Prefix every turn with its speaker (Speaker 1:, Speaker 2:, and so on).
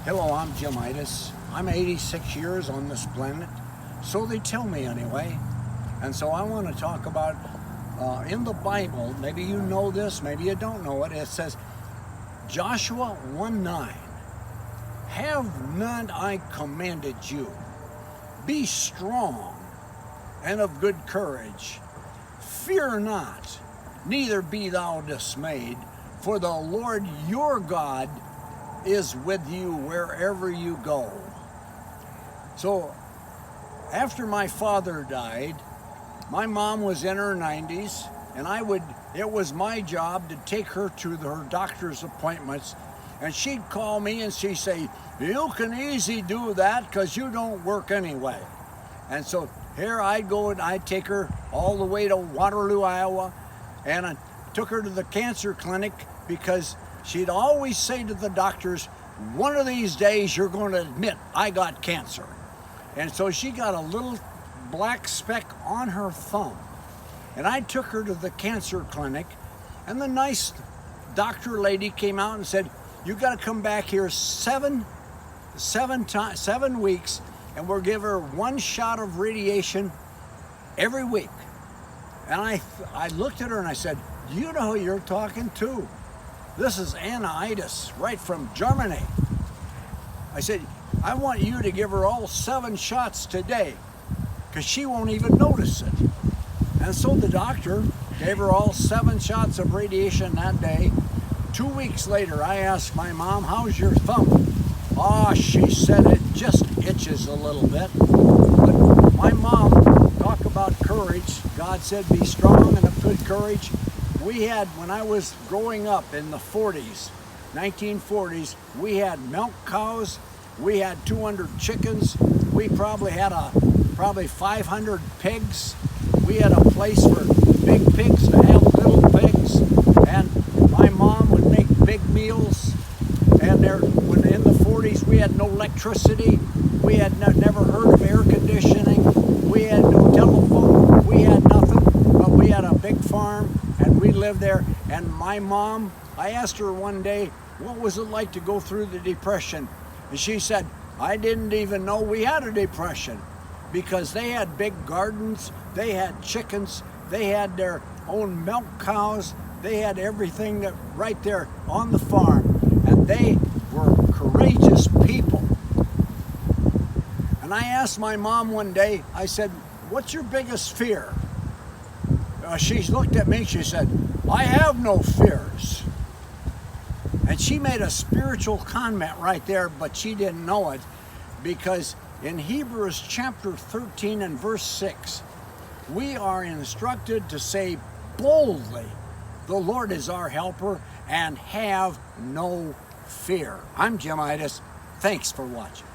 Speaker 1: Hello, I'm Jimm. I'm 86 years on this planet, so they tell me anyway. And so I want to talk about, in the Bible, maybe you know this, maybe you don't know it, it says, Joshua 1:9, have not I commanded you? Be strong and of good courage. Fear not, neither be thou dismayed, for the Lord your God is with you wherever you go. So after my father died, my mom was in her 90s, and it was my job to take her to her doctor's appointments, and she'd call me and she'd say, you can easy do that because you don't work anyway. And so here I'd go and I'd take her all the way to Waterloo, Iowa, and I took her to the cancer clinic because she'd always say to the doctors, one of these days you're going to admit I got cancer. And so she got a little black speck on her thumb. And I took her to the cancer clinic, and the nice doctor lady came out and said, you got to come back here seven weeks, and we'll give her one shot of radiation every week. And I looked at her and I said, do you know who you're talking to? This is Ites, right from Germany. I said, I want you to give her all 7 shots today, because she won't even notice it. And so the doctor gave her all 7 shots of radiation that day. 2 weeks later, I asked my mom, how's your thumb? Oh, she said it just itches a little bit. But my mom, talk about courage. God said, be strong and of good courage. We had, when I was growing up in the 40s, 1940s, we had milk cows, we had 200 chickens, we probably had 500 pigs. We had a place for big pigs to have little pigs, and my mom would make big meals. And when in the 40s, we had no electricity, we had never heard of air conditioning, we had no telephone, we had nothing, but we had a big farm. And we lived there, and my mom, I asked her one day, what was it like to go through the Depression? And she said, I didn't even know we had a depression, because they had big gardens, they had chickens, they had their own milk cows, they had everything right there on the farm, and they were courageous people. And I asked my mom one day, I said, what's your biggest fear? She looked at me, she said, I have no fears. And she made a spiritual comment right there, but she didn't know it, because in Hebrews chapter 13 and verse 6, we are instructed to say boldly, the Lord is our helper, and have no fear. I'm Jimm. Thanks for watching.